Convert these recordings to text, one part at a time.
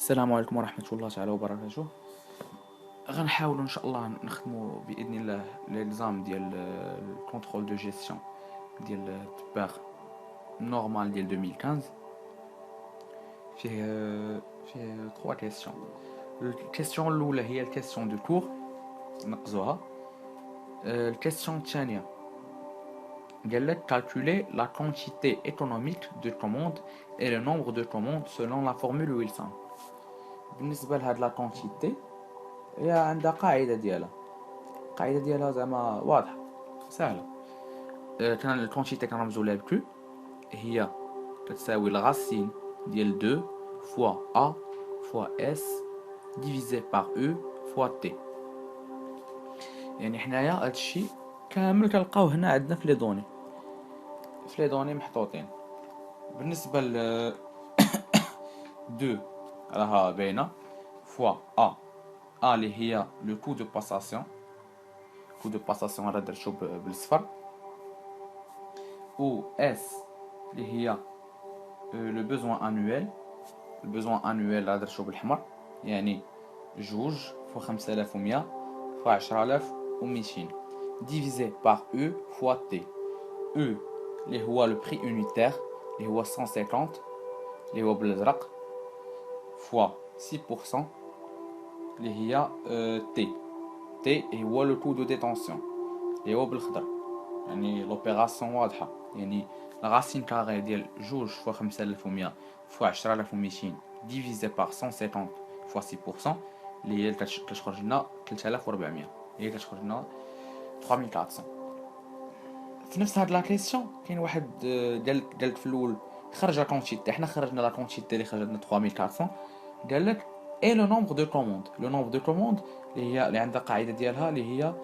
السلام عليكم ورحمة الله تعالى وبركاته. غنحاولوا ان شاء الله نخدموا باذن الله ليزام ديال الكونترول دو جيستيون ديال الطباخ نورمال ديال 2015. فيه 3 كيسيون. الكيسيون الاولى هي الكيسيون دو كور، نقزوها. الكيسيون الثانيه قال لك calculer la quantité économique de commandes et le nombre de commandes selon la formule Wilson. بالنسبه لهاد لا كونتيتي هي عندها قاعده ديالها زعما واضحه سهله. كان الكونتيتي كنرمزو لها بكو، هي كتساوي الغاسين ديال 2 فوا ا فوا اس ديفيزي باغ او فوا تي. يعني حنايا هادشي كامل كنلقاوه هنا عندنا في لي دوني محطوطين. بالنسبه ل 2 راها باينه فوا ا اللي هي لو كو دو باساسيون راه درتو بالصفر، و اس اللي هي لو بوزوان انويل. البوزوان انويل راه درتو بالحمر، يعني 2 فوا 5100 فوا 10200 ديفيزي باغ او فوا تي. او اللي هو لو بري يونيتير اللي هو 150 اللي هو بالازرق فوا 6% اللي هي تي هو لو كو دو ديتونسيون اللي هو بالخضر. يعني لوبيراسيون واضحه، يعني الغاسين كاري ديال 2 فوا 5100 فوا 10200 ديفيزي باغ 150 فوا 6% اللي هي كتخرج لنا 3400، هي كتخرج لنا 3400. في نفس هاد لا كيسيون كاين واحد قالك في الاول خرج لا كونتيتي، حنا خرجنا لا كونتيتي اللي خرجت لنا 3400. قال لك اي لو نومبر دو كوموند. لو نومبر دو كوموند اللي عندها قاعده ديالها اللي هي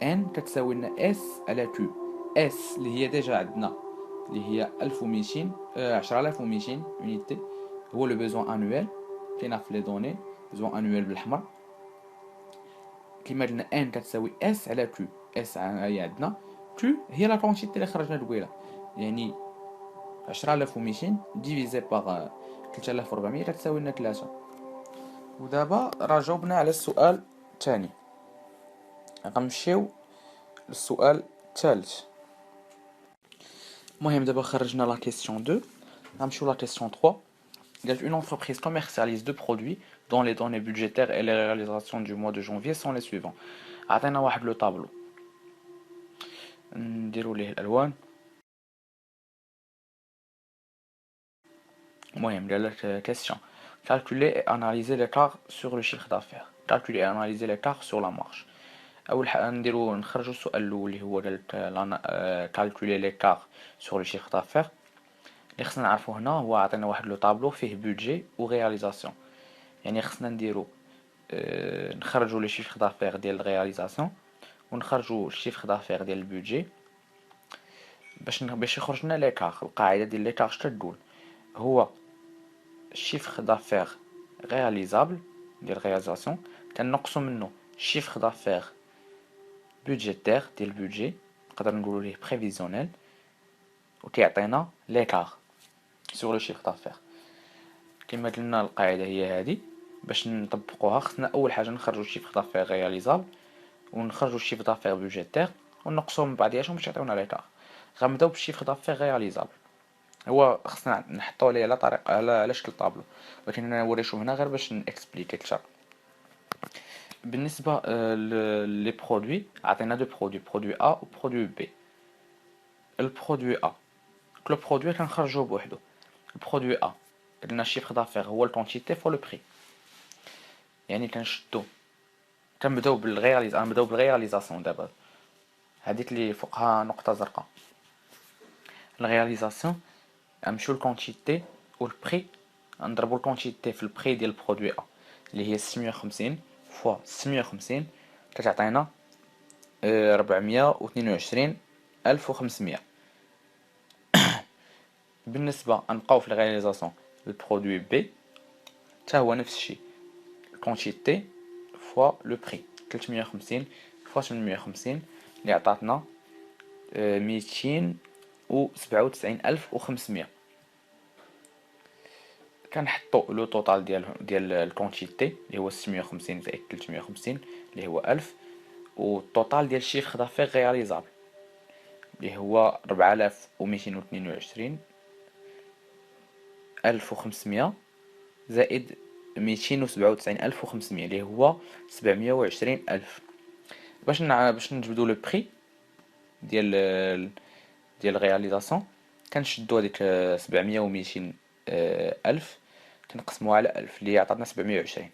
ان كتساوي لنا اس على كيو. اس اللي هي ديجا عندنا اللي هي 1200 10200 يونيتي، هو لو بيزوان انويل كاينه في لي دوني بيزوان انويل بالاحمر. كيما قلنا ان كتساوي اس على كيو. اس هي عندنا، كيو هي لا كونتيتي اللي خرجنا دويله، يعني 10200 ديفيزي باغ 3400 كتساوي لنا 3. ودابا راه جاوبنا على السؤال الثاني، غنمشيو للسؤال الثالث. المهم دابا خرجنا لا كيسيون 2، غنمشيو لا كيسيون 3. قالت une entreprise commercialise deux produits dont les données budgétaires et les réalisations du mois de janvier sont les suivants. عطينا واحد لو طابلو نديرو ليه الالوان. المهم قالك question calculer et analyser l'écart sur le chiffre d'affaires. calculer et analyser l'écart sur la marge. اول حاجه نديرو نخرجوا السؤال الاول اللي هو قالك calculer l'écart sur le chiffre d'affaires. اللي خصنا نعرفو هنا هو عطينا واحد لو طابلو فيه بودجي و رياليزاسيون، يعني خصنا نديرو نخرجوا لي شيفر دافير ديال الرياليزاسيون ونخرجوا الشيفر دافير ديال البودجي باش يخرج لنا ليكار. القاعده ديال ليكار اش كتقول؟ هو الشيفر دافير رياليزابل ديال الرياليزاسيون كنقصوا منه الشيفر دافير بودجيتير ديال البودجي، نقدر نقولوا ليه بريفيزيونيل، وكيعطينا ليكار سور لو شيفر دافير. كما قلنا القاعده هي هذه، باش نطبقوها خصنا اول حاجه نخرجوا الشيفر دافير رياليزابل ونخرجوا الشيفر دافير بودجيتير ونقصوهم من بعضياتهم باش يعطيونا ليكار. غنبداو بالشيفر دافير رياليزابل، هو خصنا نحطو ليه على طريقه على شكل طابلو، ولكن انا نوريكم هنا غير باش نكسبليكي اكثر. بالنسبه لي برودوي عطينا دو برودوي ا و برودوي بي. البرودوي ا كل برودوي كنخرجوه بوحدو. البرودوي ا قلنا الشيفر دافير هو الكونتيتي فوا لو بري، يعني كنشدو كنبداو بالرياليزاسيون. دابا هذيك اللي فوقها نقطه زرقاء الرياليزاسيون، نمشيو الكونتيتي والبري نضربو الكونتيتي في البري ديال البرودوي ا اللي هي 650 فوا 650 كتعطينا 422500. بالنسبه نبقاو في الرياليزاسيون البرودوي بي حتى هو نفس الشيء، الكونتيتي فوا لو بري 350 فوا 850 اللي عطاتنا 297500. كنحطو لو توتال ديال الكونتيتي اللي هو 650 زائد 350 اللي هو 1000، والتوتال ديال الشيفر دافير رياليزابل اللي هو 4222 1500 زائد 297500 اللي هو 720000. باش نجبدو لو بري ديال رياليزاسيون كنشدو هذيك 700 و 200 الف كنقسموها على 1000 اللي عطاتنا 720.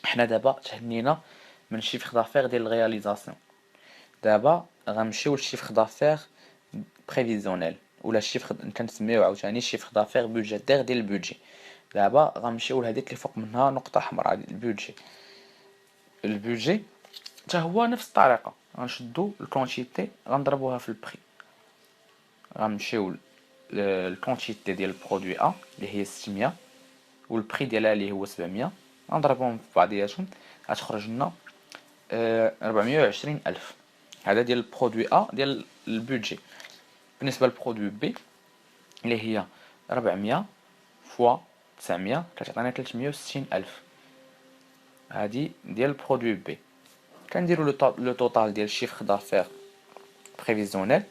حنا دابا تهنينا من الشيفر دافير ديال الرياليزاسيون. دابا غنمشيو للشيفر دافير بريفيزيونيل ولا الشيفر كنسميوه عاوتاني الشيفر دافير بودجيتير ديال البودجي. دابا غنمشيو لهاديك اللي فوق منها نقطه حمراء البودجي. البودجي حتى هو نفس الطريقه، غنشدو الكونتيتي غنضربوها في البري. غنمشيو الكونتيتي ديال البرودوي ا اللي هي 600 والبري ديالها اللي هو 700 غنضربهم في بعضياتهم غتخرج لنا 420 الف. هذا ديال البرودوي ا ديال البودجي. بالنسبه للبرودوي بي اللي هي 400 فوا 900 كتعطينا 360 الف. هذه ديال البرودوي بي. كنديروا لو توتال ديال الشيفر دافير بريفيزيونيل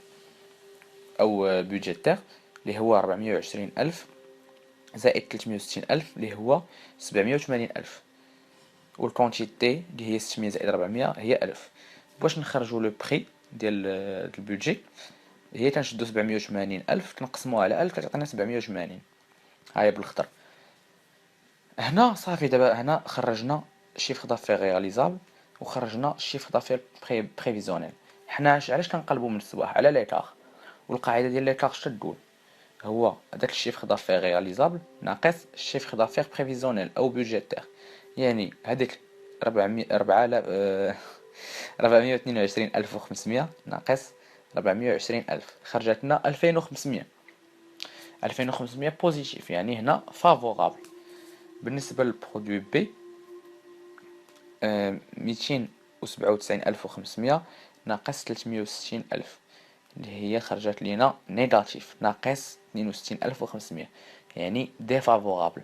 او بودجيتير اللي هو 420 الف زائد 360 الف اللي هو 780 الف، والكونتيتي اللي هي 600 زائد 400 هي 1000. باش نخرجوا لو بري ديال البودجي هي كنشدو 780 الف كنقسموها على 1000 كتعطينا 780. هاهي بالاخضر. هنا صافي دابا هنا خرجنا شيفر دافير رياليزابل وخرجنا شيفر دافير بريفيزيونيل. حنا علاش كنقلبوا من الصباح على ليكار، والقاعده ديال ليكار شتدول هو هذاك الشيفر دافير رياليزابل ناقص الشيفر دافير بريفيزيونيل او بودجيتير. يعني هذيك 422500 ناقص 420000 خرجت لنا 2500. 2500 بوزيتيف يعني هنا فافورابل. بالنسبه للبرودوي بي 297500 ناقص 360000 اللي هي خرجت لينا نيجاتيف ناقص 62500 يعني ديفافورابل.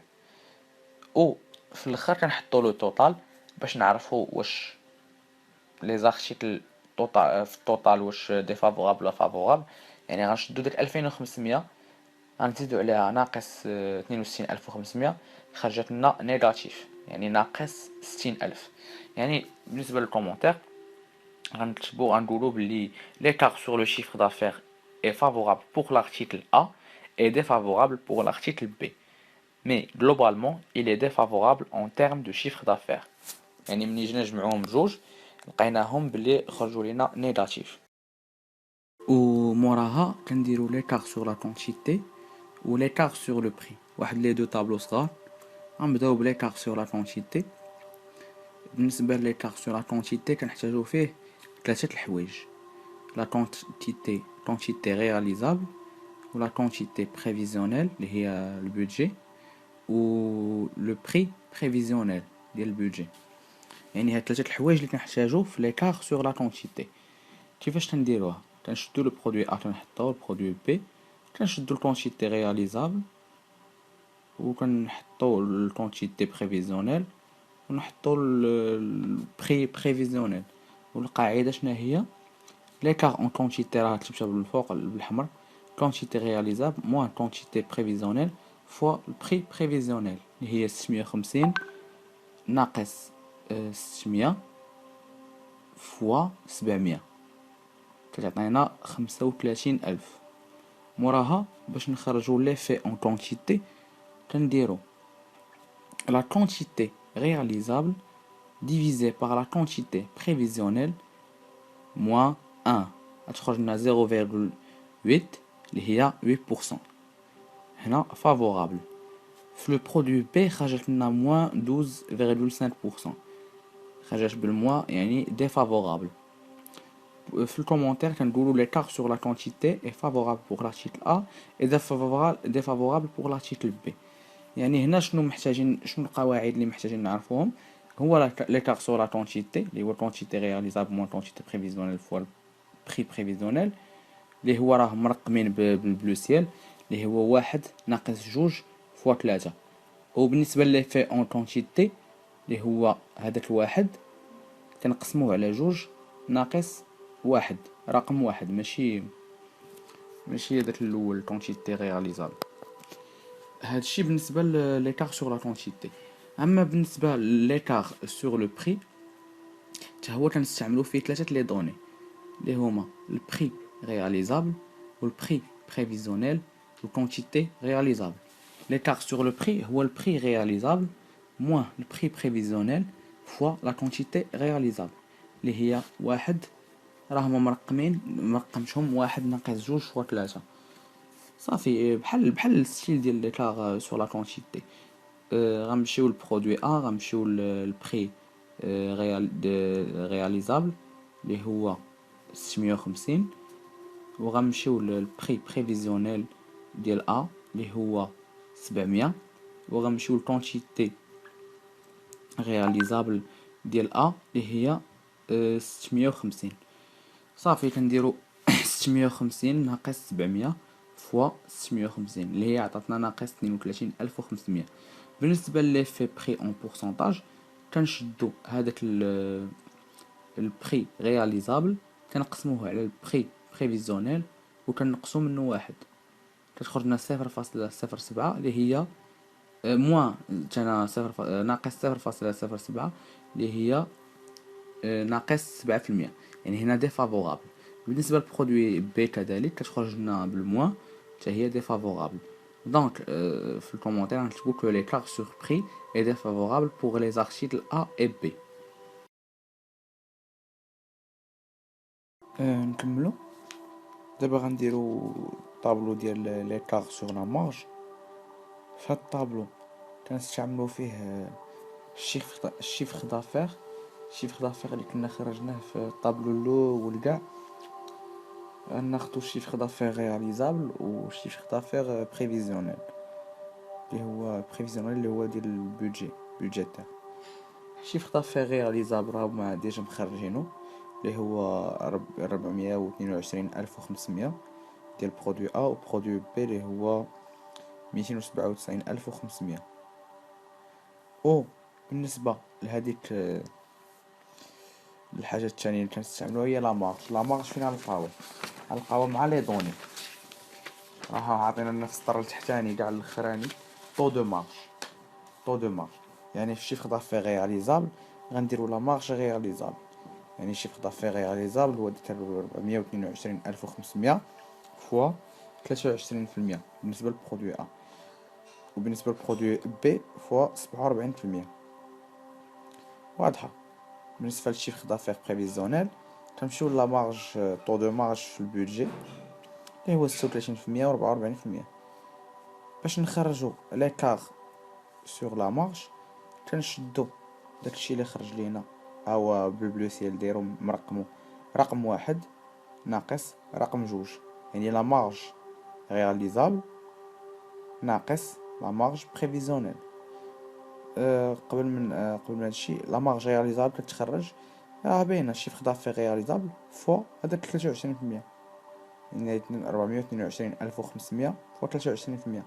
و في الاخر كنحطوا لو توتال باش نعرفوا واش لي زارتيكل توتال في التوتال واش ديفافورابل ولا فافورابل. يعني غنشدو ديك 2500 غنزيدو عليها ناقص 62500 خرجت لنا نيجاتيف يعني ناقص 60000. يعني بالنسبه للكومونتير غنقولوا بلي l'écart sur le chiffre d'affaires est favorable pour l'article A et défavorable pour l'article B, mais globalement il est défavorable en termes de chiffre d'affaires. يعني ملي جينا نجمعوهم بجوج لقيناهم بلي خرجوا لينا نيجاتيف. وموراها كنديروا l'écart sur la quantité و l'écart sur le prix. واحد لي دو طابلو صغار غنبداو بليكار sur la quantité. بالنسبه لليكار sur la quantité كنحتاجو فيه ثلاثه الحوايج: la quantité réalisable ou la quantité prévisionnelle اللي هي البودجي و le prix prévisionnel ديال البودجي. يعني هاد ثلاثه الحوايج اللي كنحتاجو في ليكار sur la quantité. كيفاش كنديروها؟ كنشدو لو برودوي ا كنحطوه البرودوي بي كنشدو الكونتيتي رياليزابل وكنحطو الكونتيتي بريفيزيونيل ونحطو البري بريفيزيونيل. والقاعده شنو هي؟ l'écart en quantité راه كتبتها بالفوق بالحمر quantité réalisable moins quantité prévisionnelle fois le prix prévisionnel اللي هي 650 ناقص 600 فوا 700 كتعطينا 35000. موراها باش نخرجوا لي في en quantité كنديرو la quantité réalisable divisé par la quantité prévisionnelle moins 1 غتخرج لنا 0,8 اللي هي 8%. هنا favorable. في لو برودوي بي خرجت لنا moins 12,5% خرجت بالموا يعني défavorable. في الكومونتير كنقولوا l'écart sur la quantité est favorable pour l'article A et défavorable pour l'article B. يعني هنا شنو محتاجين، شنو القواعد اللي محتاجين نعرفوهم؟ هو l'écart sur la quantité اللي هو quantité réalisable moins quantité prévisionnelle fois prix prévisionnel اللي هو مرقمين بالبلو سيل اللي هو 1 ناقص 2 فوا 3 وبالنسبة لي في اون كونتيتي اللي هو هذاك الواحد كنقسموه على جوج ناقص واحد، رقم واحد، ماشي هذاك الاول كونتيتي رياليزابل. هادشي بالنسبة ليكار سور لا كونتيتي. اما بالنسبة ليكار سور لو بري حتى هو كنستعملو فيه ثلاثة لي دوني اللي هما البري رياليزابل والبري بريفيزيونيل والكونتيتي رياليزابل. l'écart sur le prix هو البري réalisable moins le prix prévisionnel fois la quantité réalisable اللي هي واحد، راهما مرقمين مرقمشهم واحد ناقص جوج فوا ثلاثة. صافي بحال الستيل ديال ليكار سور لا كونتيتي. غنمشيو للبرودوي غنمشيو للبري رياليزابل اللي هو 650، وغنمشيو للبري بريفيزيونيل ديال اللي هو 700، وغنمشيو للكونتيتي رياليزابل ديال اللي هي 650. صافي كنديرو 650 ناقص 700 فوا 650 اللي هي عطاتنا ناقص 32500. بالنسبه لي في بري اون بورسونتاج كنشدو هذاك البري رياليزابل كنقسموه على البري بريفيزيونيل وكنقصو منه واحد، كتخرج لنا 0.07 اللي هي موان تانا ناقص 0.07 اللي هي ناقص 7%، يعني هنا ديفافورابل. بالنسبه للبرودوي بي كذلك كتخرج لنا بالموان حتى هي ديفافورابل. دونك في الكومونتير نكتبوا كو ليكار سور بري اي ديفافورابل بوغ لي زارتيكل A et B. نكملو دابا غنديرو طابلو ديال ليكار سور لا مارج. في هاد الطابلو كنستعملو فيه الشيفر دافير اللي كنا خرجناه في الطابلو الاول كاع. ناخدو الشيفر دافير رياليزابل والشيفر دافير بريفيزيونيل اللي هو ديال البودجيتير. الشيفر دافير رياليزابل راهما ديجا مخرجينو اللي هو 422500 ديال برودوي و برودوي بي اللي هو 297500. او بالنسبه لهذيك الحاجه الثانيه اللي كنستعملوها هي لا مارج. فين غنلقاوها مع لي دوني، راه عطينا لنا في السطر التحتاني كاع الاخراني طو دو مارج. يعني في الشيفر دافير رياليزابل غنديرو لا مارج رياليزابل، يعني الشيفر دافير رياليزابل هو ديك 422500 فوا 23% بالنسبه للبرودوي وبالنسبه للبرودوي بي فوا 47%. واضحه. بالنسبه للشيفر دافير بريفيزيونيل كنمشيو لا مارج طو دو مارج في البودجي اللي هو 36% و 44%. باش نخرجو ليكار سور لا مارج كنشدو داكشي اللي خرج لينا هو بالبلو سيل دايرو مرقمو رقم واحد ناقص رقم جوج، يعني لا مارج رياليزابل ناقص لا مارج بريفيزيونيل. قبل من هادشي لا مارج رياليزابل كتخرج باينه الشيفر دافير رياليزابل فوا هداك 23%، يعني 422500 فوا 23%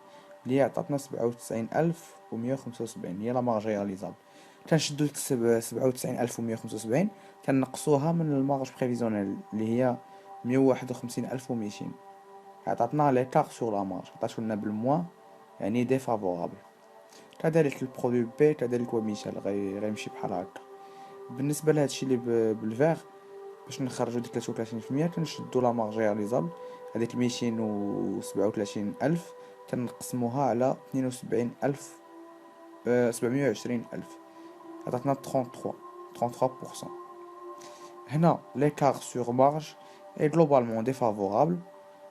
اللي عطاتنا 97175 هي لا مارج رياليزابل. كنشدو 97175 كنقصوها من المارج بريفيزيونيل اللي هي 151200 عطاتنا ليكار سور لا مارج، عطاتو لنا بالموان يعني ديفافورابل. كذلك البرودوي بي كذلك هو ميشال غيمشي بحال هكا. بالنسبه لهادشي اللي بالفيغ باش نخرجو ديك 33% كنشدو لا مارج رياليزابل هذيك 237000 كنقسموها على 7270000 عطاتنا 33%. هنا l'écart sur marge est globalement défavorable.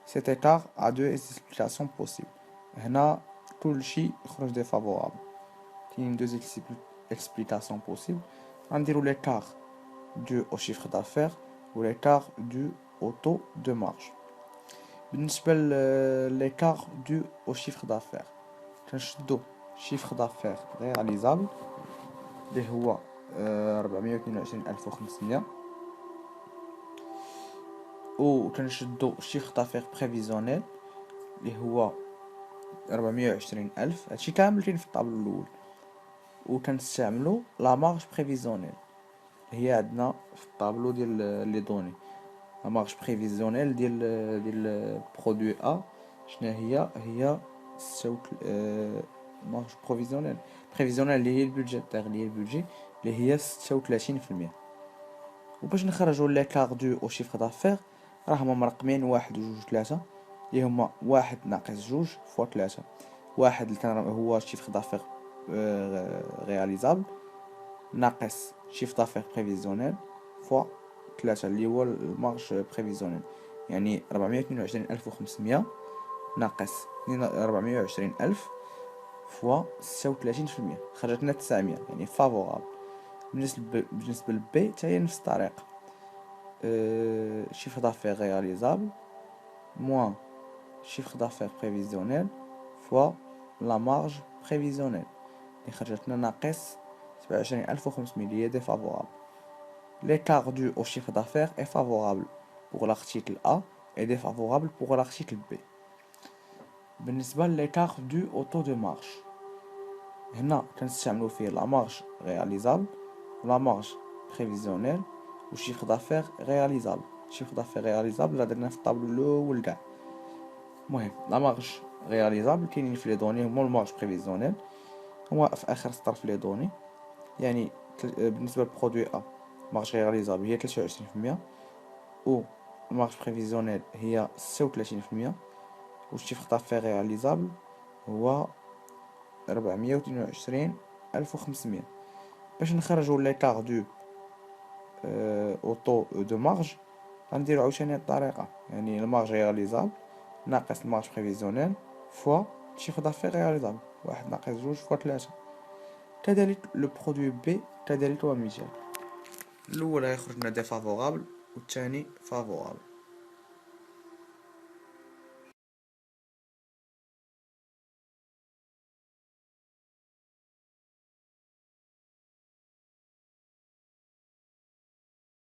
cet écart a deux explications possibles. هنا كلشي يخرج défavorable. كاين deux explications possibles. غنديرو l'écart dû au chiffre d'affaires ou l'écart dû au taux de marge. بالنسبة l'écart dû au chiffre d'affaires كنشدو chiffre d'affaires réalisable اللي هو 422500 و كنشدو chiffre d'affaires prévisionnel اللي هو 420,000. هادشي كامل كاين في الطابلو الأول. وكنستعملو لا مارج بريفيزيونيل، هي عندنا في الطابلو ديال لي دوني. لا مارج بريفيزيونيل ديال برودوي ا شنو هي مارج بريفيزيونيل اللي هي البودجي تاع اللي هي البودجي اللي هي 36%. وباش نخرجوا ليكار دو او شيفر دافير راه هما مرقمين 1 و 2 و 3 اللي هما 1 ناقص 2 فوا 3. واحد اللي كان هو شيفر دافير رياليزابل ناقص شيفر دافير بريفيزيونيل فوا 3 اللي هو المارج بريفيزيونيل. يعني 422,500 ناقص 420,000 فوا 36%، خرجت لنا 900، يعني فافورابل. بالنسبة للبي حتى هي نفس الطريقة، chiffre d'affaires réalisable moins chiffre d'affaires prévisionnel fois la marge prévisionnelle اللي خرجت لنا ناقص 27,500 اللي هي défavorable. L'écart dû au chiffre d'affaires est favorable pour l'article A et défavorable pour l'article B. بالنسبة l'écart dû au taux de marge هنا كنستعملو فيه la marge réalisable la marge prévisionnelle و chiffre d'affaires réalisable. chiffre d'affaires réalisable راه درنا في الطابلو الاول كاع. المهم لا مارج رياليزابل كاينين في لي دوني هما المارج بريفيزيونيل هما في اخر سطر في لي دوني. يعني بالنسبه للبرودوي ا مارج رياليزابل هي 23% و المارج بريفيزيونيل هي 36% و الشيفر دافير رياليزابل هو 422,500. باش نخرجوا ليكار دو او طو دو مارج غنديرو عاوتاني هاد الطريقة، يعني المارج رياليزابل ناقص المارج بريفيزيونيل فوا شيفر دافير رياليزابل 1 ناقص 2 فوا 3. كذلك لو برودوي بي كذلك هو مثال، الأول غيخرج لنا ديفافورابل والثاني فافورابل.